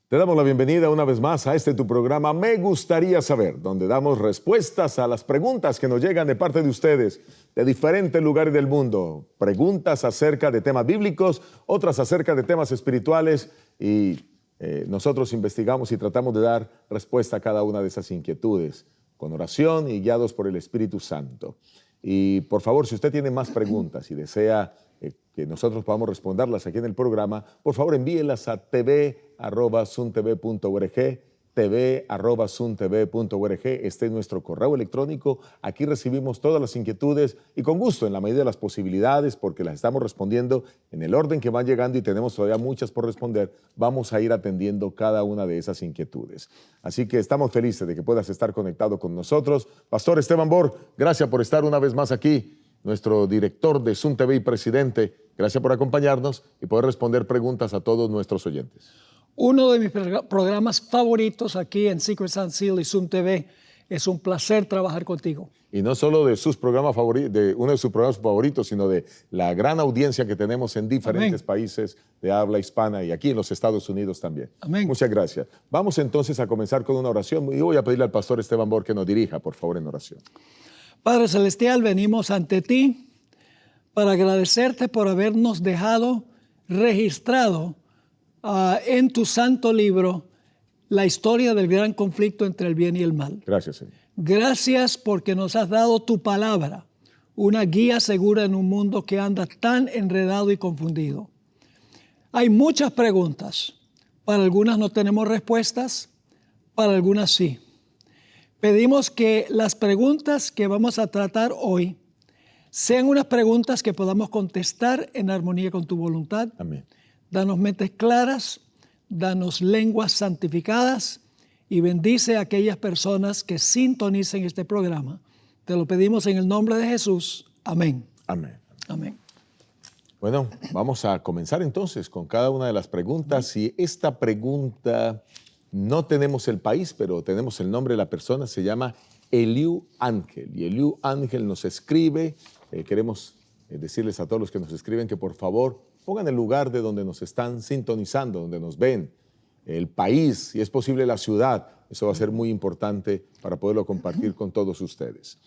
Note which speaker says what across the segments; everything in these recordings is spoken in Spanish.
Speaker 1: Te damos la bienvenida una vez más a tu programa Me Gustaría Saber, donde damos respuestas a las preguntas que nos llegan de parte de ustedes de diferentes lugares del mundo. Preguntas acerca de temas bíblicos, otras acerca de temas espirituales y nosotros investigamos y tratamos de dar respuesta a cada una de esas inquietudes con oración y guiados por el Espíritu Santo. Y por favor, si usted tiene más preguntas y desea que nosotros podamos responderlas aquí en el programa, por favor envíelas a tv@suntv.org, tv@suntv.org. Este es nuestro correo electrónico. Aquí recibimos todas las inquietudes y con gusto, en la medida de las posibilidades, porque las estamos respondiendo en el orden que van llegando y tenemos todavía muchas por responder, vamos a ir atendiendo cada una de esas inquietudes. Así que estamos felices de que puedas estar conectado con nosotros. Pastor Esteban Bor, gracias por estar una vez más aquí. Nuestro director de Sun TV y presidente, gracias por acompañarnos y poder responder preguntas a todos nuestros oyentes.
Speaker 2: Uno de mis programas favoritos aquí en Secrets Unsealed y Sun TV. Es un placer trabajar contigo.
Speaker 1: Y no solo de sus programas favoritos, de uno de sus programas favoritos, sino de la gran audiencia que tenemos en diferentes países de habla hispana y aquí en los Estados Unidos también.
Speaker 2: Amén.
Speaker 1: Muchas gracias. Vamos entonces a comenzar con una oración y voy a pedirle al pastor Esteban Bor que nos dirija, por favor, en oración.
Speaker 2: Padre Celestial, venimos ante ti para agradecerte por habernos dejado registrado en tu santo libro la historia del gran conflicto entre el bien y el mal.
Speaker 1: Gracias, Señor.
Speaker 2: Gracias porque nos has dado tu palabra, una guía segura en un mundo que anda tan enredado y confundido. Hay muchas preguntas. Para algunas no tenemos respuestas, para algunas sí. Pedimos que las preguntas que vamos a tratar hoy sean unas preguntas que podamos contestar en armonía con tu voluntad.
Speaker 1: Amén.
Speaker 2: Danos mentes claras, danos lenguas santificadas y bendice a aquellas personas que sintonicen este programa. Te lo pedimos en el nombre de Jesús. Amén.
Speaker 1: Amén.
Speaker 2: Amén.
Speaker 1: Bueno, vamos a comenzar entonces con cada una de las preguntas. Y esta pregunta, no tenemos el país, pero tenemos el nombre de la persona, se llama Eliu Ángel. Y Eliu Ángel nos escribe, queremos decirles a todos los que nos escriben que por favor pongan el lugar de donde nos están sintonizando, donde nos ven, el país, si es posible la ciudad. Eso va a ser muy importante para poderlo compartir con todos ustedes.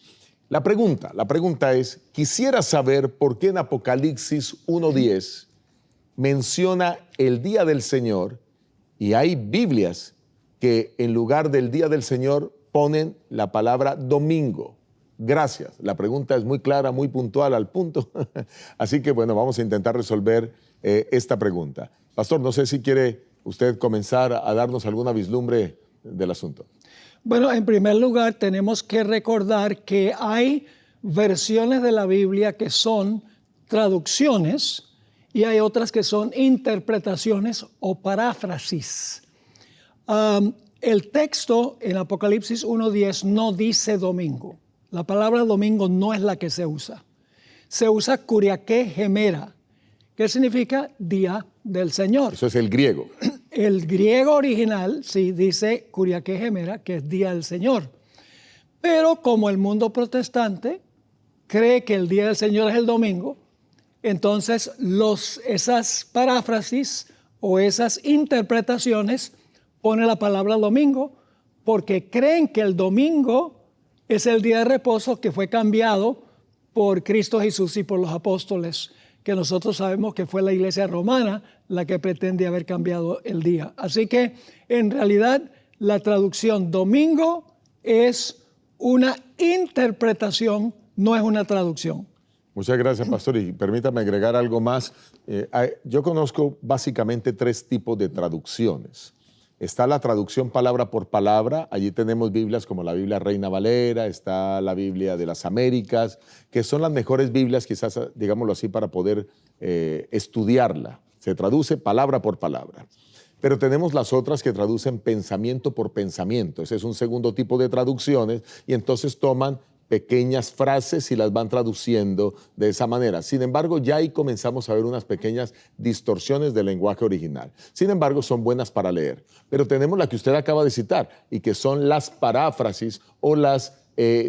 Speaker 1: La pregunta es, quisiera saber por qué en Apocalipsis 1:10 menciona el día del Señor y hay Biblias que en lugar del día del Señor ponen la palabra domingo. Gracias. La pregunta es muy clara, muy puntual, al punto. Así que, bueno, vamos a intentar resolver esta pregunta. Pastor, no sé si quiere usted comenzar a darnos alguna vislumbre del asunto.
Speaker 2: Bueno, en primer lugar, tenemos que recordar que hay versiones de la Biblia que son traducciones y hay otras que son interpretaciones o paráfrasis. El texto en Apocalipsis 1:10 no dice domingo. La palabra domingo no es la que se usa. Se usa Kuriake Gemera, que significa día del Señor.
Speaker 1: Eso es el griego.
Speaker 2: El griego original sí dice Kuriake Gemera, que es día del Señor. Pero como el mundo protestante cree que el día del Señor es el domingo, entonces esas paráfrasis o esas interpretaciones ponen la palabra domingo porque creen que el domingo es el día de reposo que fue cambiado por Cristo Jesús y por los apóstoles, que nosotros sabemos que fue la iglesia romana la que pretende haber cambiado el día. Así que, en realidad, la traducción domingo es una interpretación, no es una traducción.
Speaker 1: Muchas gracias, pastor. Y permítame agregar algo más. Yo conozco básicamente 3 tipos de traducciones. Está la traducción palabra por palabra. Allí tenemos Biblias como la Biblia Reina Valera, está la Biblia de las Américas, que son las mejores Biblias, quizás, digámoslo así, para poder estudiarla. Se traduce palabra por palabra. Pero tenemos las otras que traducen pensamiento por pensamiento. Ese es un segundo tipo de traducciones y entonces toman pequeñas frases y las van traduciendo de esa manera. Sin embargo, ya ahí comenzamos a ver unas pequeñas distorsiones del lenguaje original. Sin embargo, son buenas para leer. Pero tenemos la que usted acaba de citar y que son las paráfrasis o las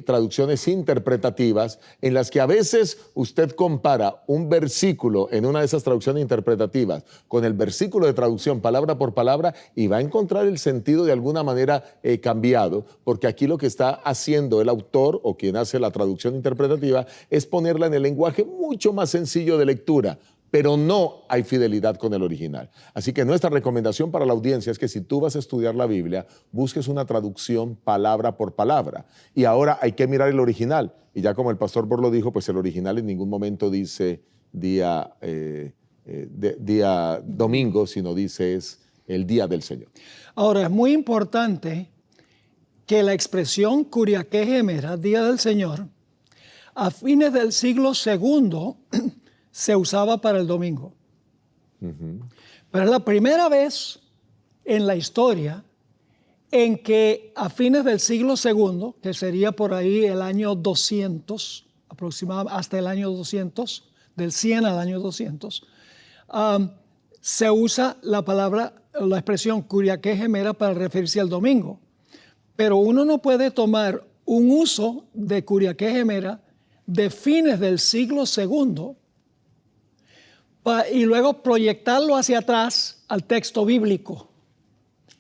Speaker 1: traducciones interpretativas en las que a veces usted compara un versículo en una de esas traducciones interpretativas con el versículo de traducción palabra por palabra y va a encontrar el sentido de alguna manera cambiado, porque aquí lo que está haciendo el autor o quien hace la traducción interpretativa es ponerla en el lenguaje mucho más sencillo de lectura, pero no hay fidelidad con el original. Así que nuestra recomendación para la audiencia es que si tú vas a estudiar la Biblia, busques una traducción palabra por palabra. Y ahora hay que mirar el original. Y ya como el pastor Borlo dijo, pues el original en ningún momento dice día domingo, sino dice es el día del Señor.
Speaker 2: Ahora, es muy importante que la expresión Curiaque Gemera, día del Señor, a fines del siglo II, se usaba para el domingo. Pero es la primera vez en la historia en que a fines del siglo II, que sería por ahí el año 200, aproximadamente hasta el año 200, del 100 al año 200, se usa la expresión Curiaque Gemera para referirse al domingo. Pero uno no puede tomar un uso de Curiaque Gemera de fines del siglo II y luego proyectarlo hacia atrás al texto bíblico.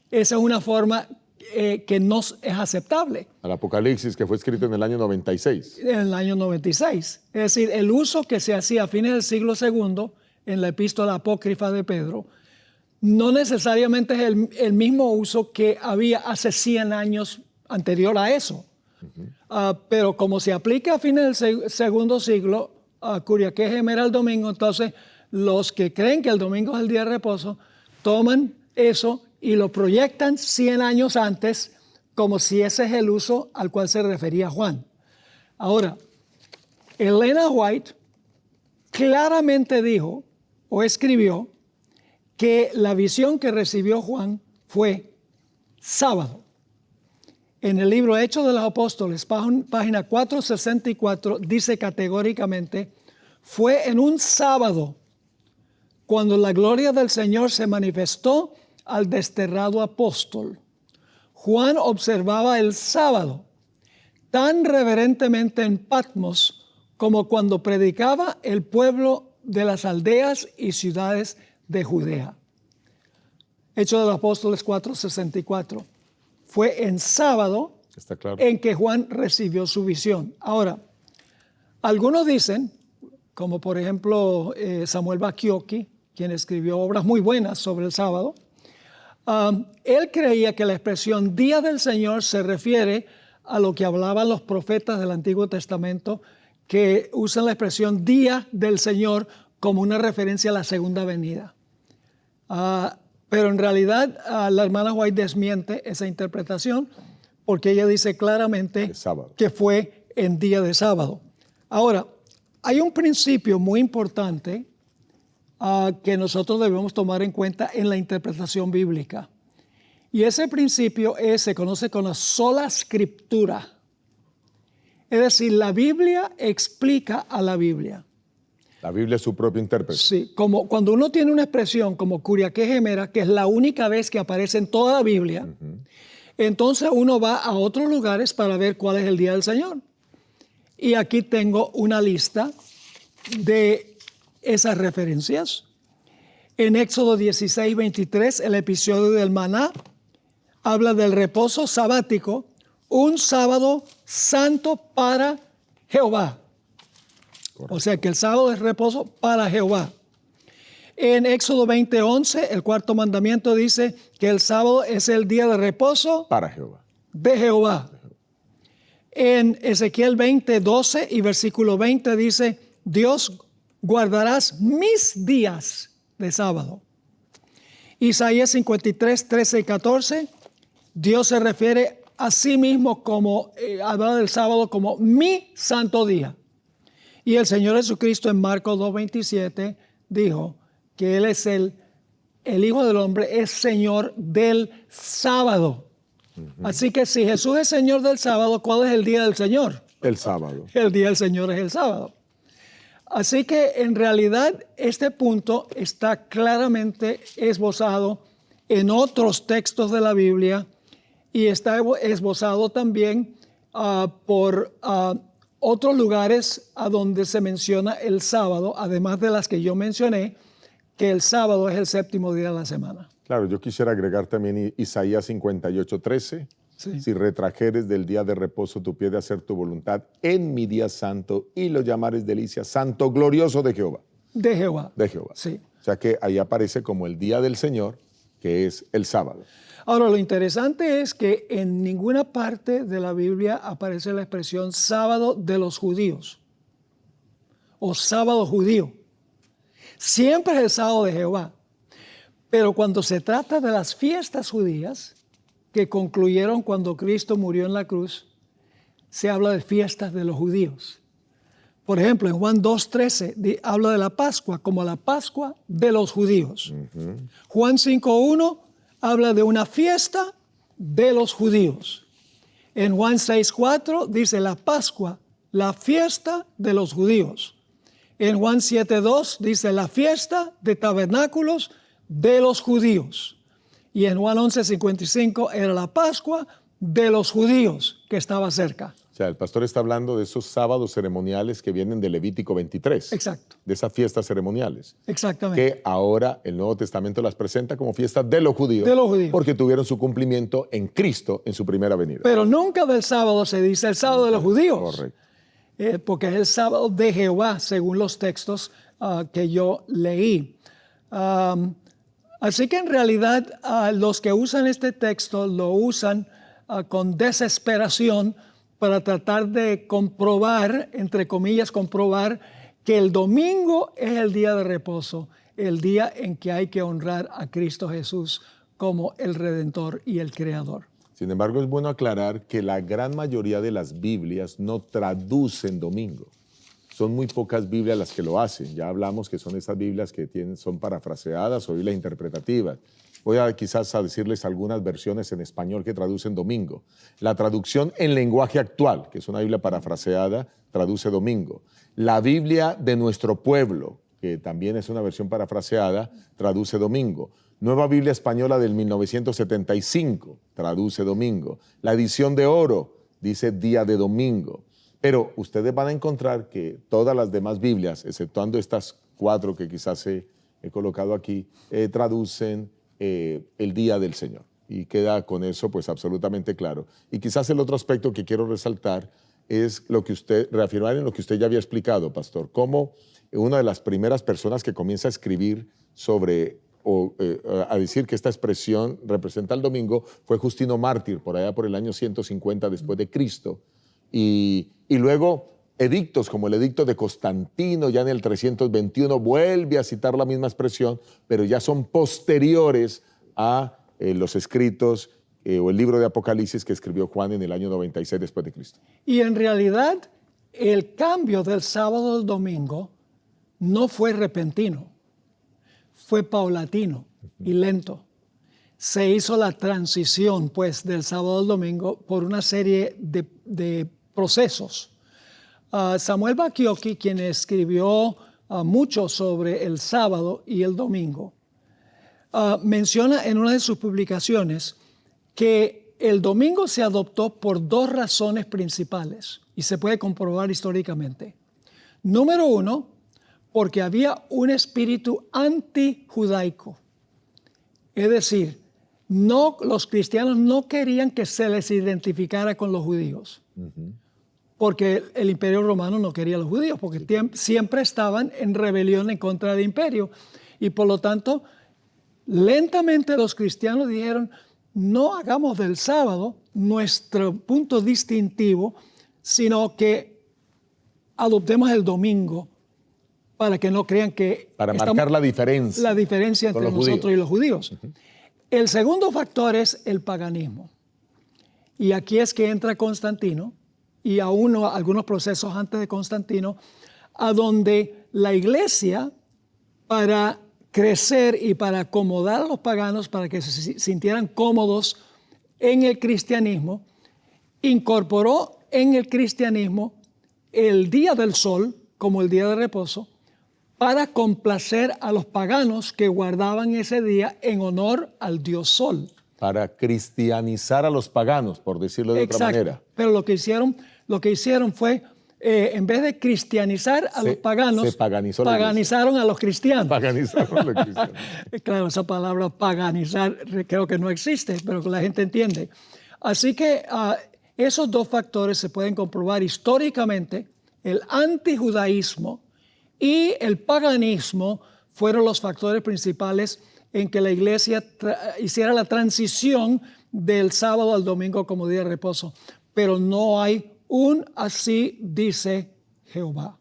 Speaker 2: Esa es una forma que no es aceptable.
Speaker 1: Al Apocalipsis, que fue escrito en el año 96.
Speaker 2: En el año 96. Es decir, el uso que se hacía a fines del siglo II en la epístola apócrifa de Pedro no necesariamente es el mismo uso que había hace 100 años anterior a eso. Pero como se aplica a fines del segundo siglo, Curiaque Gemera el domingo, entonces los que creen que el domingo es el día de reposo, toman eso y lo proyectan 100 años antes como si ese es el uso al cual se refería Juan. Ahora, Elena White claramente dijo o escribió que la visión que recibió Juan fue sábado. En el libro Hechos de los Apóstoles, página 464, dice categóricamente, fue en un sábado cuando la gloria del Señor se manifestó al desterrado apóstol. Juan observaba el sábado tan reverentemente en Patmos como cuando predicaba el pueblo de las aldeas y ciudades de Judea. Hechos de los Apóstoles 4:64. Fue en sábado
Speaker 1: Está claro.
Speaker 2: en que Juan recibió su visión. Ahora, algunos dicen, como por ejemplo Samuel Bacchiocchi, quien escribió obras muy buenas sobre el sábado, él creía que la expresión Día del Señor se refiere a lo que hablaban los profetas del Antiguo Testamento, que usan la expresión Día del Señor como una referencia a la segunda venida. Pero en realidad la hermana White desmiente esa interpretación porque ella dice claramente que fue en día de sábado. Ahora, hay un principio muy importante que nosotros debemos tomar en cuenta en la interpretación bíblica. Y ese principio se conoce como sola scriptura. Es decir, la Biblia explica a la Biblia.
Speaker 1: La Biblia es su propio intérprete.
Speaker 2: Sí, como cuando uno tiene una expresión como Curiaque Gemera, que es la única vez que aparece en toda la Biblia, entonces uno va a otros lugares para ver cuál es el día del Señor. Y aquí tengo una lista de esas referencias. En Éxodo 16:23, el episodio del maná habla del reposo sabático, un sábado santo para Jehová. Correcto. O sea que el sábado es reposo para Jehová. En Éxodo 20:11, el cuarto mandamiento dice que el sábado es el día de reposo
Speaker 1: para Jehová.
Speaker 2: De Jehová. En Ezequiel 20:12 y versículo 20 dice, Dios guardarás mis días de sábado. Isaías 53:13 y 14, Dios se refiere a sí mismo como, habla del sábado como mi santo día. Y el Señor Jesucristo en Marcos 2:27 dijo que Él es el Hijo del Hombre, es Señor del sábado. Así que si Jesús es Señor del sábado, ¿cuál es el día del Señor?
Speaker 1: El sábado.
Speaker 2: El día del Señor es el sábado. Así que en realidad este punto está claramente esbozado en otros textos de la Biblia y está esbozado también por otros lugares a donde se menciona el sábado, además de las que yo mencioné, que el sábado es el séptimo día de la semana.
Speaker 1: Claro, yo quisiera agregar también Isaías 58:13.
Speaker 2: Sí.
Speaker 1: Si retrajeres del día de reposo tu pie de hacer tu voluntad en mi día santo y lo llamares delicia, santo, glorioso de Jehová.
Speaker 2: De Jehová.
Speaker 1: De Jehová.
Speaker 2: Sí.
Speaker 1: O sea que ahí aparece como el día del Señor, que es el sábado.
Speaker 2: Ahora, lo interesante es que en ninguna parte de la Biblia aparece la expresión sábado de los judíos o sábado judío. Siempre es el sábado de Jehová. Pero cuando se trata de las fiestas judías, que concluyeron cuando Cristo murió en la cruz, se habla de fiestas de los judíos. Por ejemplo, en Juan 2:13 habla de la Pascua como la Pascua de los judíos. Juan 5:1 habla de una fiesta de los judíos. En Juan 6:4 dice la Pascua, la fiesta de los judíos. En Juan 7:2 dice la fiesta de tabernáculos de los judíos. Y en Juan 11:55 era la Pascua de los judíos que estaba cerca.
Speaker 1: O sea, el pastor está hablando de esos sábados ceremoniales que vienen de Levítico 23.
Speaker 2: Exacto.
Speaker 1: De esas fiestas ceremoniales.
Speaker 2: Exactamente.
Speaker 1: Que ahora el Nuevo Testamento las presenta como fiestas de los judíos.
Speaker 2: De los judíos.
Speaker 1: Porque tuvieron su cumplimiento en Cristo en su primera venida.
Speaker 2: Pero nunca del sábado se dice el sábado de los judíos.
Speaker 1: Correcto.
Speaker 2: Porque es el sábado de Jehová, según los textos que yo leí. Así que en realidad los que usan este texto lo usan con desesperación para tratar de comprobar, entre comillas, comprobar que el domingo es el día de reposo, el día en que hay que honrar a Cristo Jesús como el Redentor y el Creador.
Speaker 1: Sin embargo, es bueno aclarar que la gran mayoría de las Biblias no traducen domingo. Son muy pocas Biblias las que lo hacen. Ya hablamos que son esas Biblias que son parafraseadas o Biblias interpretativas. Voy quizás a decirles algunas versiones en español que traducen domingo. La traducción en lenguaje actual, que es una Biblia parafraseada, traduce domingo. La Biblia de nuestro pueblo, que también es una versión parafraseada, traduce domingo. Nueva Biblia Española del 1975, traduce domingo. La edición de oro dice día de domingo. Pero ustedes van a encontrar que todas las demás Biblias, exceptuando estas 4 que quizás he colocado aquí, traducen el día del Señor. Y queda con eso pues absolutamente claro. Y quizás el otro aspecto que quiero resaltar es reafirmar en lo que usted ya había explicado, pastor, cómo una de las primeras personas que comienza a escribir sobre a decir que esta expresión representa el domingo fue Justino Mártir, por allá por el año 150 después de Cristo. Y luego edictos como el edicto de Constantino, ya en el 321, vuelve a citar la misma expresión, pero ya son posteriores a los escritos o el libro de Apocalipsis que escribió Juan en el año 96 después de Cristo.
Speaker 2: Y en realidad, el cambio del sábado al domingo no fue repentino, fue paulatino y lento. Se hizo la transición, pues, del sábado al domingo por una serie de procesos. Samuel Bacchiocchi, quien escribió mucho sobre el sábado y el domingo, menciona en una de sus publicaciones que el domingo se adoptó por 2 razones principales y se puede comprobar históricamente. Número 1, porque había un espíritu antijudaico. Es decir, los cristianos no querían que se les identificara con los judíos. Porque el imperio romano no quería a los judíos, porque siempre estaban en rebelión en contra del imperio. Y por lo tanto, lentamente los cristianos dijeron, no hagamos del sábado nuestro punto distintivo, sino que adoptemos el domingo para que no crean que...
Speaker 1: Para marcar la diferencia.
Speaker 2: La diferencia entre nosotros y los judíos. El segundo factor es el paganismo. Y aquí es que entra Constantino, y algunos procesos antes de Constantino, a donde la iglesia, para crecer y para acomodar a los paganos, para que se sintieran cómodos en el cristianismo, incorporó en el cristianismo el día del sol como el día de reposo, para complacer a los paganos que guardaban ese día en honor al dios sol.
Speaker 1: para cristianizar a los paganos, por decirlo de otra manera.
Speaker 2: Pero lo que hicieron fue, en vez de cristianizar a los paganos,
Speaker 1: se paganizó
Speaker 2: paganizaron a los cristianos.
Speaker 1: Paganizaron a los cristianos.
Speaker 2: Claro, esa palabra paganizar creo que no existe, pero que la gente entiende. Así que esos dos factores se pueden comprobar históricamente. El antijudaísmo y el paganismo fueron los factores principales en que la iglesia hiciera la transición del sábado al domingo como día de reposo. Pero no hay un así dice Jehová.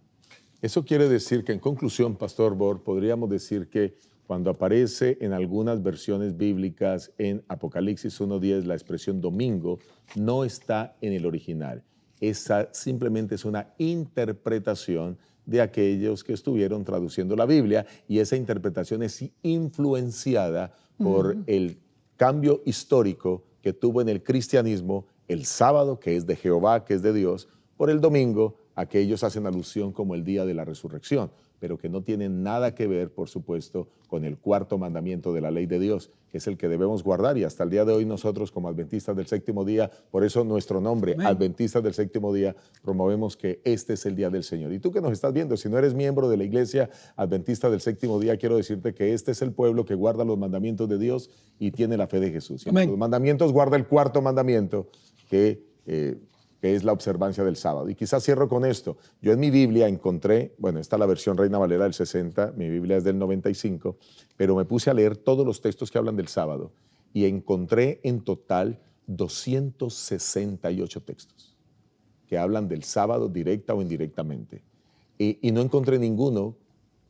Speaker 1: Eso quiere decir que, en conclusión, Pastor Bor, podríamos decir que cuando aparece en algunas versiones bíblicas en Apocalipsis 1:10 la expresión domingo, no está en el original. Esa simplemente es una interpretación de aquellos que estuvieron traduciendo la Biblia, y esa interpretación es influenciada por el cambio histórico que tuvo en el cristianismo el sábado, que es de Jehová, que es de Dios, por el domingo, a que ellos hacen alusión como el día de la resurrección, pero que no tienen nada que ver, por supuesto, con el cuarto mandamiento de la ley de Dios, que es el que debemos guardar. Y hasta el día de hoy nosotros, como adventistas del séptimo día, por eso nuestro nombre,
Speaker 2: Amén.
Speaker 1: Adventistas del séptimo día, promovemos que este es el día del Señor. Y tú que nos estás viendo, si no eres miembro de la iglesia adventista del séptimo día, quiero decirte que este es el pueblo que guarda los mandamientos de Dios y tiene la fe de Jesús. Y entre los mandamientos guarda el cuarto mandamiento, que es la observancia del sábado. Y quizás cierro con esto. Yo en mi Biblia encontré, bueno, esta es la versión Reina Valera del 60, mi Biblia es del 95, pero me puse a leer todos los textos que hablan del sábado y encontré en total 268 textos que hablan del sábado directa o indirectamente. Y no encontré ninguno,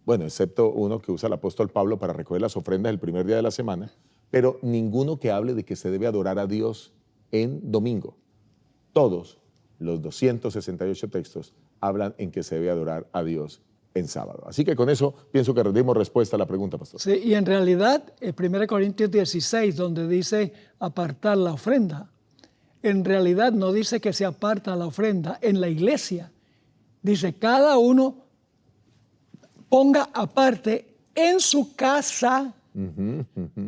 Speaker 1: bueno, excepto uno que usa el apóstol Pablo para recoger las ofrendas el primer día de la semana, pero ninguno que hable de que se debe adorar a Dios en domingo. Todos los 268 textos hablan en que se debe adorar a Dios en sábado. Así que con eso pienso que rendimos respuesta a la pregunta, pastor.
Speaker 2: Sí, y en realidad, 1 Corintios 16, donde dice apartar la ofrenda, en realidad no dice que se aparta la ofrenda en la iglesia. Dice, cada uno ponga aparte en su casa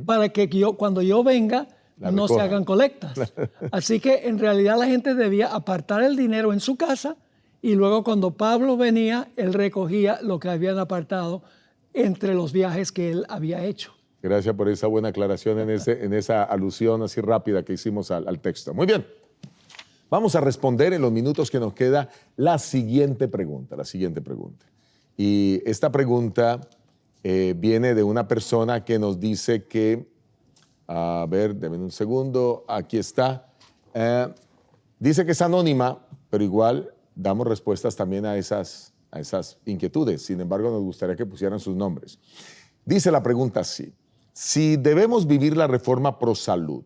Speaker 2: para que cuando yo venga, no se hagan colectas. Así que en realidad la gente debía apartar el dinero en su casa, y luego cuando Pablo venía, él recogía lo que habían apartado entre los viajes que él había hecho.
Speaker 1: Gracias por esa buena aclaración en esa alusión así rápida que hicimos al texto. Muy bien. Vamos a responder en los minutos que nos queda la siguiente pregunta. Y esta pregunta viene de una persona que nos dice que, a ver, denme un segundo, aquí está. Dice que es anónima, pero igual damos respuestas también a esas inquietudes. Sin embargo, nos gustaría que pusieran sus nombres. Dice la pregunta así: si debemos vivir la reforma pro salud,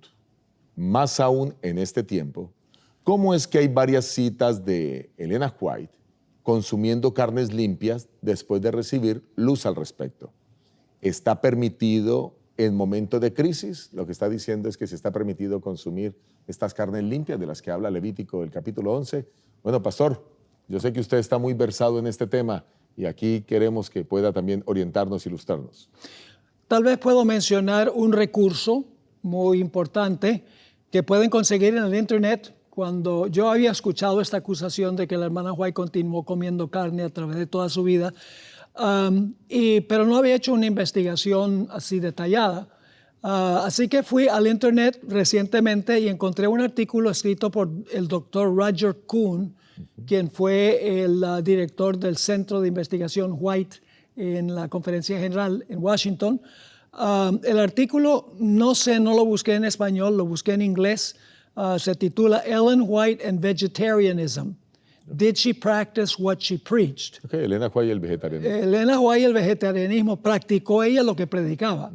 Speaker 1: más aún en este tiempo, ¿cómo es que hay varias citas de Elena White consumiendo carnes limpias después de recibir luz al respecto? ¿Está permitido en momentos de crisis? Lo que está diciendo es que se está permitido consumir estas carnes limpias de las que habla Levítico del capítulo 11. Bueno, pastor, yo sé que usted está muy versado en este tema y aquí queremos que pueda también orientarnos, ilustrarnos.
Speaker 2: Tal vez puedo mencionar un recurso muy importante que pueden conseguir en el internet. Cuando yo había escuchado esta acusación de que la hermana White continuó comiendo carne a través de toda su vida, pero no había hecho una investigación así detallada. Así que fui al internet recientemente y encontré un artículo escrito por el doctor Roger Kuhn, quien fue el director del Centro de Investigación White en la Conferencia General en Washington. El artículo, no lo busqué en español, lo busqué en inglés. Se titula Ellen White and Vegetarianism. Did she practice what she preached?
Speaker 1: Okay, Elena White y el vegetarianismo.
Speaker 2: Elena White y el vegetarianismo, ¿practicó ella lo que predicaba?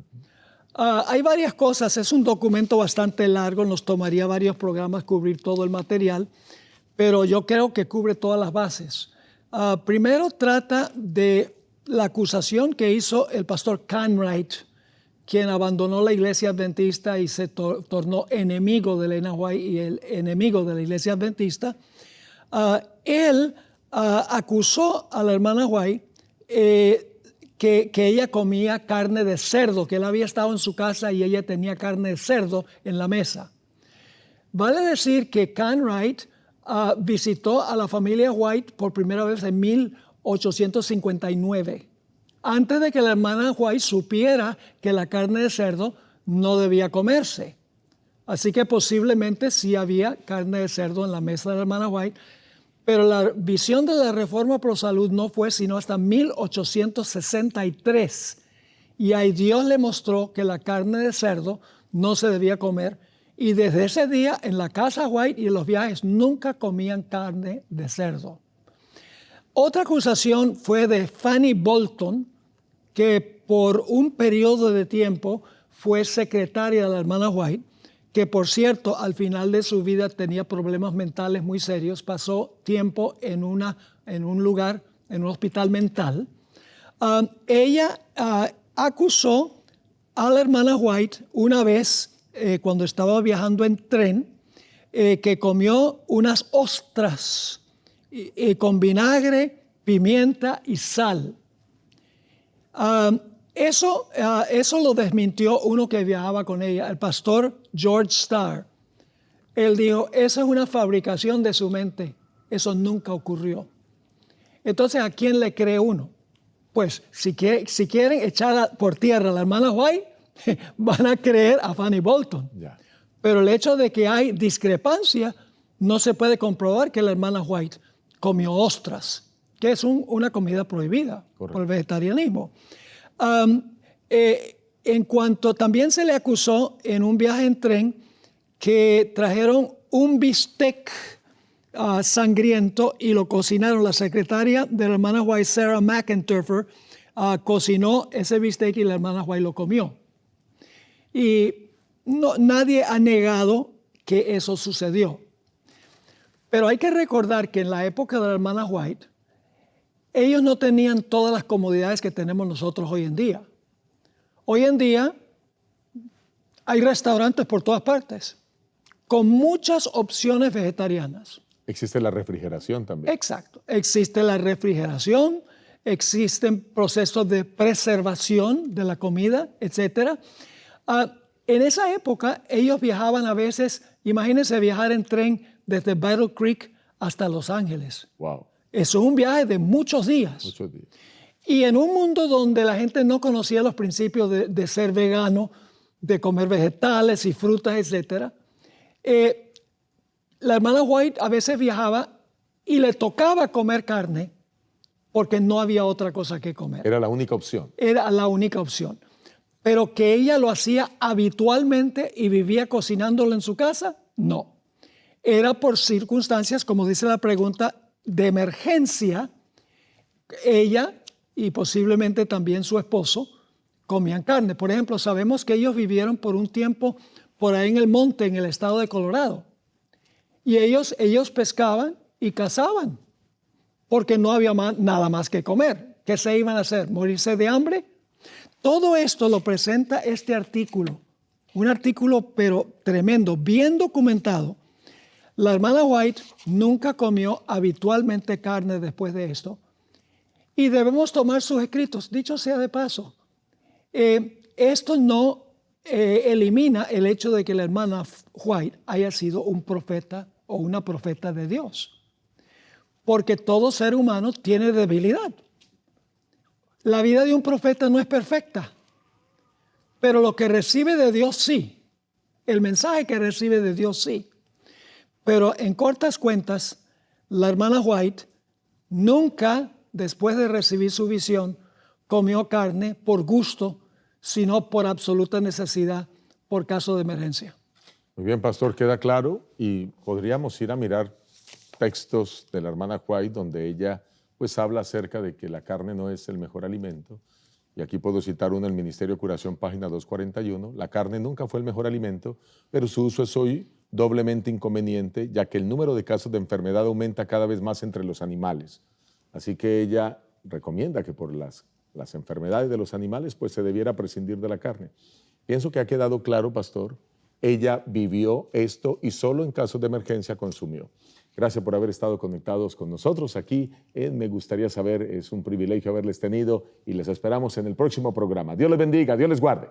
Speaker 2: Hay varias cosas, es un documento bastante largo, nos tomaría varios programas cubrir todo el material, pero yo creo que cubre todas las bases. Primero trata de la acusación que hizo el pastor Cartwright, quien abandonó la iglesia adventista y se tornó enemigo de Elena White y el enemigo de la iglesia adventista. Él acusó a la hermana White que ella comía carne de cerdo, que él había estado en su casa y ella tenía carne de cerdo en la mesa. Vale decir que Cartwright visitó a la familia White por primera vez en 1859, antes de que la hermana White supiera que la carne de cerdo no debía comerse. Así que posiblemente sí había carne de cerdo en la mesa de la hermana White, pero la visión de la Reforma Pro Salud no fue sino hasta 1863. Y ahí Dios le mostró que la carne de cerdo no se debía comer. Y desde ese día en la casa White y en los viajes nunca comían carne de cerdo. Otra acusación fue de Fanny Bolton, que por un periodo de tiempo fue secretaria de la hermana White, que por cierto al final de su vida tenía problemas mentales muy serios, pasó tiempo en un lugar, en un hospital mental. Ella acusó a la hermana White una vez cuando estaba viajando en tren, que comió unas ostras con vinagre, pimienta y sal. Eso lo desmintió uno que viajaba con ella, el pastor George Starr. Él dijo, esa es una fabricación de su mente, eso nunca ocurrió. Entonces, ¿a quién le cree uno? Pues si quieren echar por tierra a la hermana White, van a creer a Fanny Bolton. Yeah. Pero el hecho de que hay discrepancia, no se puede comprobar que la hermana White comió ostras, que es una comida prohibida. Correcto. Por el vegetarianismo. En cuanto también se le acusó en un viaje en tren que trajeron un bistec sangriento y lo cocinaron. La secretaria de la hermana White, Sarah McIntyre, cocinó ese bistec y la hermana White lo comió. Y nadie ha negado que eso sucedió. Pero hay que recordar que en la época de la hermana White, ellos no tenían todas las comodidades que tenemos nosotros hoy en día. Hoy en día hay restaurantes por todas partes, con muchas opciones vegetarianas.
Speaker 1: Existe la refrigeración también.
Speaker 2: Exacto. Existe la refrigeración, existen procesos de preservación de la comida, etc. En esa época, ellos viajaban a veces, imagínense viajar en tren desde Battle Creek hasta Los Ángeles.
Speaker 1: Wow.
Speaker 2: Eso es un viaje de muchos días. Muchos días. Y en un mundo donde la gente no conocía los principios de ser vegano, de comer vegetales y frutas, etc., la hermana White a veces viajaba y le tocaba comer carne porque no había otra cosa que comer.
Speaker 1: Era la única opción.
Speaker 2: Era la única opción. Pero que ella lo hacía habitualmente y vivía cocinándolo en su casa, no. Era por circunstancias, como dice la pregunta, de emergencia. Ella y posiblemente también su esposo comían carne. Por ejemplo, sabemos que ellos vivieron por un tiempo por ahí en el monte, en el estado de Colorado. Y ellos pescaban y cazaban, porque no había nada más que comer. ¿Qué se iban a hacer? ¿Morirse de hambre? Todo esto lo presenta este artículo, un artículo pero tremendo, bien documentado. La hermana White nunca comió habitualmente carne después de esto. Y debemos tomar sus escritos, dicho sea de paso. Esto no elimina el hecho de que la hermana White haya sido un profeta o una profeta de Dios. Porque todo ser humano tiene debilidad. La vida de un profeta no es perfecta, pero lo que recibe de Dios sí. El mensaje que recibe de Dios sí. Pero en cortas cuentas, la hermana White nunca, después de recibir su visión, comió carne por gusto, sino por absoluta necesidad, por caso de emergencia.
Speaker 1: Muy bien, pastor, queda claro, y podríamos ir a mirar textos de la hermana White donde ella pues habla acerca de que la carne no es el mejor alimento. Y aquí puedo citar uno, el Ministerio de Curación, página 241. La carne nunca fue el mejor alimento, pero su uso es hoy doblemente inconveniente, ya que el número de casos de enfermedad aumenta cada vez más entre los animales. Así que ella recomienda que por las enfermedades de los animales pues se debiera prescindir de la carne. Pienso que ha quedado claro, pastor, ella vivió esto y solo en casos de emergencia consumió. Gracias por haber estado conectados con nosotros aquí en Me Gustaría Saber. Es un privilegio haberles tenido y les esperamos en el próximo programa. Dios les bendiga, Dios les guarde.